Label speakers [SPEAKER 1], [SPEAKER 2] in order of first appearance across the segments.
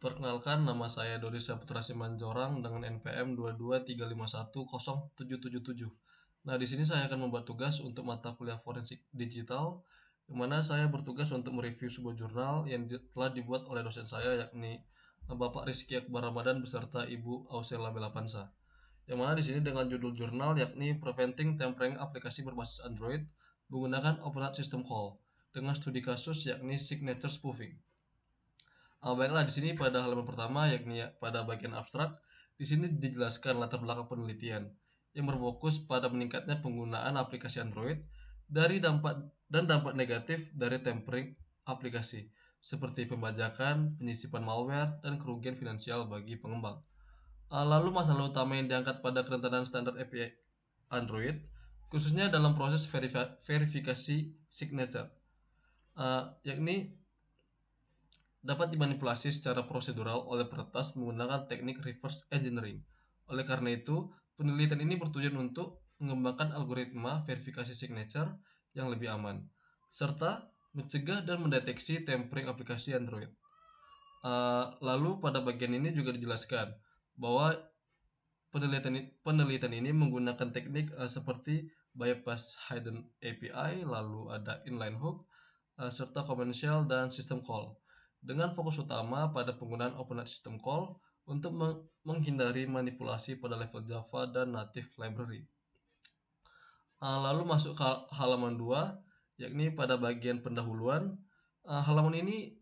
[SPEAKER 1] Perkenalkan, nama saya Dodi Saputra Simanjorang dengan NPM 223510777. Nah, di sini saya akan membuat tugas untuk mata kuliah forensik digital, yang mana saya bertugas untuk mereview sebuah jurnal yang telah dibuat oleh dosen saya, yakni Bapak Rizky Akbar Ramadan beserta Ibu Ausella Melapansa. Yang mana di sini dengan judul jurnal yakni Preventing Tampering Aplikasi Berbasis Android menggunakan Open System Call dengan studi kasus yakni Signature Spoofing. Baiklah, di sini pada halaman pertama, yakni pada bagian abstrak, di sini dijelaskan latar belakang penelitian yang berfokus pada meningkatnya penggunaan aplikasi Android dari dampak negatif dari tampering aplikasi, seperti pembajakan, penyisipan malware, dan kerugian finansial bagi pengembang. Lalu masalah utama yang diangkat pada kerentanan standar API Android, khususnya dalam proses verifikasi signature, yakni dapat dimanipulasi secara prosedural oleh peretas menggunakan teknik reverse engineering. Oleh karena itu, penelitian ini bertujuan untuk mengembangkan algoritma verifikasi signature yang lebih aman, serta mencegah dan mendeteksi tampering aplikasi Android. Lalu pada bagian ini juga dijelaskan bahwa penelitian ini menggunakan teknik seperti bypass hidden API, lalu ada inline hook, serta commercial dan system call, dengan fokus utama pada penggunaan Open System Call untuk menghindari manipulasi pada level Java dan native library. Lalu masuk ke halaman 2, yakni pada bagian pendahuluan. Halaman ini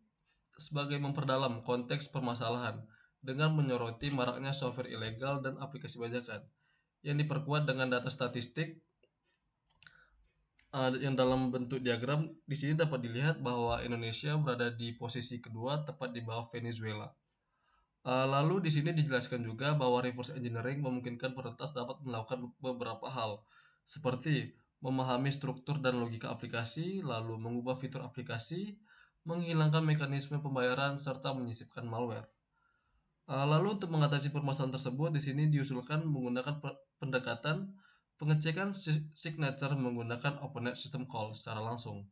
[SPEAKER 1] sebagai memperdalam konteks permasalahan dengan menyoroti maraknya software ilegal dan aplikasi bajakan yang diperkuat dengan data statistik yang dalam bentuk diagram. Di sini dapat dilihat bahwa Indonesia berada di posisi kedua tepat di bawah Venezuela. Lalu di sini dijelaskan juga bahwa reverse engineering memungkinkan peretas dapat melakukan beberapa hal, seperti memahami struktur dan logika aplikasi, lalu mengubah fitur aplikasi, menghilangkan mekanisme pembayaran, serta menyisipkan malware. Lalu untuk mengatasi permasalahan tersebut, di sini diusulkan menggunakan pendekatan pengecekan signature menggunakan OpenNet System Call secara langsung,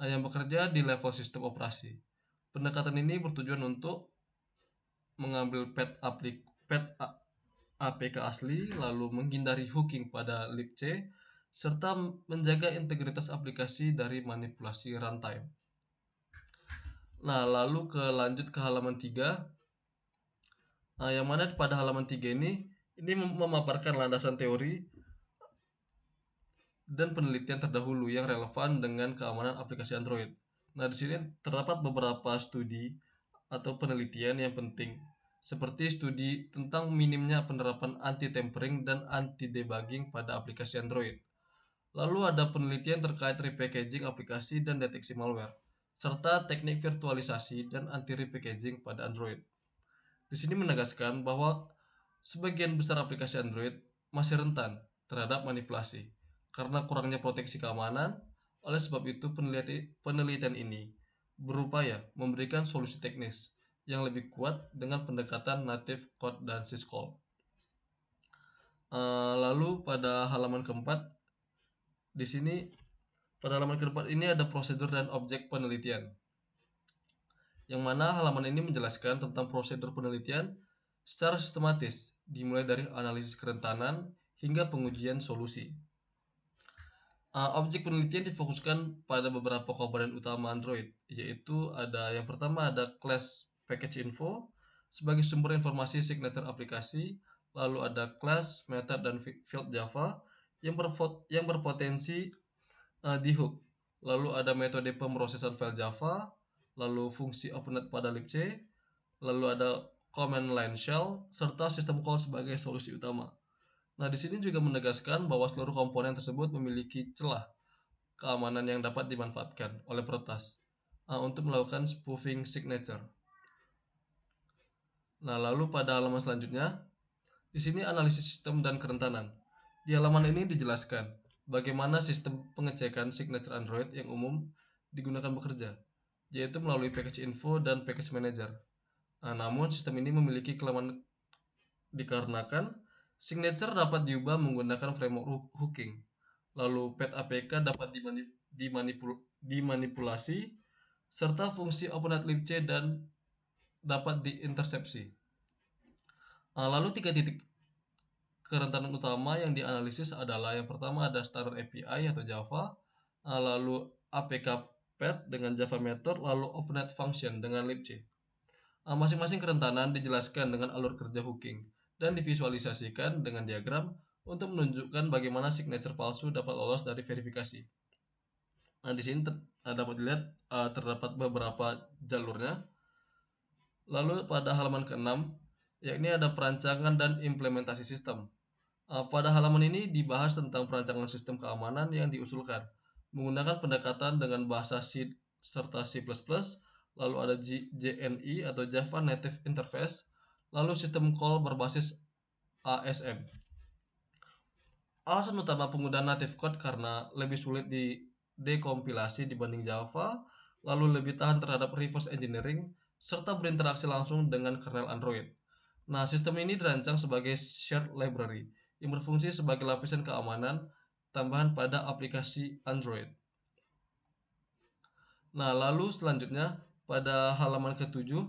[SPEAKER 1] yang bekerja di level sistem operasi. Pendekatan ini bertujuan untuk mengambil path APK asli, lalu menghindari hooking pada libc, serta menjaga integritas aplikasi dari manipulasi runtime. Nah, lalu lanjut ke halaman 3, yang mana pada halaman 3 ini memaparkan landasan teori dan penelitian terdahulu yang relevan dengan keamanan aplikasi Android. Nah, di sini terdapat beberapa studi atau penelitian yang penting, seperti studi tentang minimnya penerapan anti-tampering dan anti-debugging pada aplikasi Android. Lalu ada penelitian terkait repackaging aplikasi dan deteksi malware, serta teknik virtualisasi dan anti-repackaging pada Android. Di sini menegaskan bahwa sebagian besar aplikasi Android masih rentan terhadap manipulasi karena kurangnya proteksi keamanan. Oleh sebab itu, penelitian ini berupaya memberikan solusi teknis yang lebih kuat dengan pendekatan native code dan syscall. Lalu pada halaman keempat, di sini pada halaman keempat ini ada prosedur dan objek penelitian, yang mana halaman ini menjelaskan tentang prosedur penelitian secara sistematis, dimulai dari analisis kerentanan hingga pengujian solusi. Objek penelitian difokuskan pada beberapa komponen utama Android, yaitu yang pertama ada class package info sebagai sumber informasi signature aplikasi, lalu ada class, method, dan field Java yang berpotensi di-hook, lalu ada metode pemrosesan file Java, lalu fungsi OpenNet pada libc, lalu ada command line shell, serta system call sebagai solusi utama. Nah, di sini juga menegaskan bahwa seluruh komponen tersebut memiliki celah keamanan yang dapat dimanfaatkan oleh peretas untuk melakukan spoofing signature. Nah, lalu pada halaman selanjutnya, di sini analisis sistem dan kerentanan. Di halaman ini dijelaskan bagaimana sistem pengecekan signature Android yang umum digunakan bekerja, yaitu melalui package info dan package manager. Namun sistem ini memiliki kelemahan dikarenakan signature dapat diubah menggunakan framework hooking. Lalu path APK dapat dimanipulasi, serta fungsi OpenNet libc dan dapat diintersepsi. Lalu 3 titik kerentanan utama yang dianalisis adalah yang pertama ada standar API atau Java, lalu APK Path dengan Java Method, lalu Openet Function dengan libc. Masing-masing kerentanan dijelaskan dengan alur kerja hooking dan divisualisasikan dengan diagram untuk menunjukkan bagaimana signature palsu dapat lolos dari verifikasi. Di sini dapat dilihat terdapat beberapa jalurnya. Lalu pada halaman ke-6, yakni ada perancangan dan implementasi sistem. Pada halaman ini dibahas tentang perancangan sistem keamanan yang diusulkan menggunakan pendekatan dengan bahasa C serta C++, lalu ada JNE atau Java Native Interface, lalu sistem call berbasis ASM. Alasan utama penggunaan native code karena lebih sulit didekompilasi dibanding Java, lalu lebih tahan terhadap reverse engineering, serta berinteraksi langsung dengan kernel Android. Nah, sistem ini dirancang sebagai shared library yang berfungsi sebagai lapisan keamanan tambahan pada aplikasi Android. Nah, lalu selanjutnya pada halaman ke-7,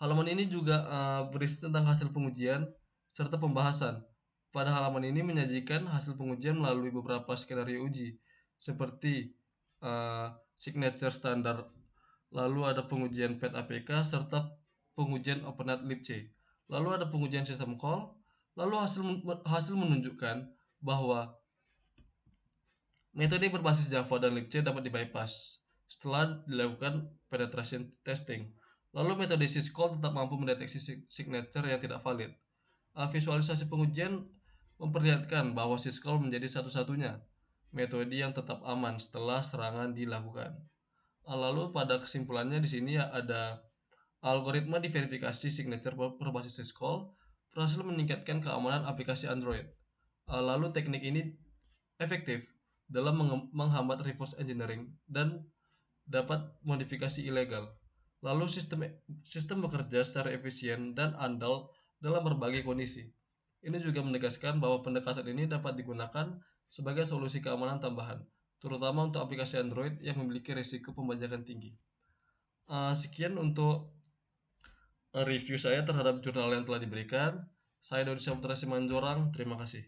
[SPEAKER 1] halaman ini juga berisi tentang hasil pengujian serta pembahasan. Pada halaman ini menyajikan hasil pengujian melalui beberapa skenario uji, seperti signature standar, lalu ada pengujian Path APK, serta pengujian Openet libc. Lalu ada pengujian sistem call, lalu hasil menunjukkan bahwa metode berbasis Java dan libc dapat dibypass setelah dilakukan penetration testing. Lalu metode syscall tetap mampu mendeteksi signature yang tidak valid. Visualisasi pengujian memperlihatkan bahwa syscall menjadi satu-satunya metode yang tetap aman setelah serangan dilakukan. Lalu pada kesimpulannya di sini ada algoritma diverifikasi signature berbasis syscall berhasil meningkatkan keamanan aplikasi Android. Lalu teknik ini efektif dalam menghambat reverse engineering dan dapat modifikasi ilegal. Lalu sistem bekerja secara efisien dan andal dalam berbagai kondisi. Ini juga menegaskan bahwa pendekatan ini dapat digunakan sebagai solusi keamanan tambahan, terutama untuk aplikasi Android yang memiliki risiko pembajakan tinggi. Sekian untuk review saya terhadap jurnal yang telah diberikan. Saya Dodi Saputra Simanjorang, terima kasih.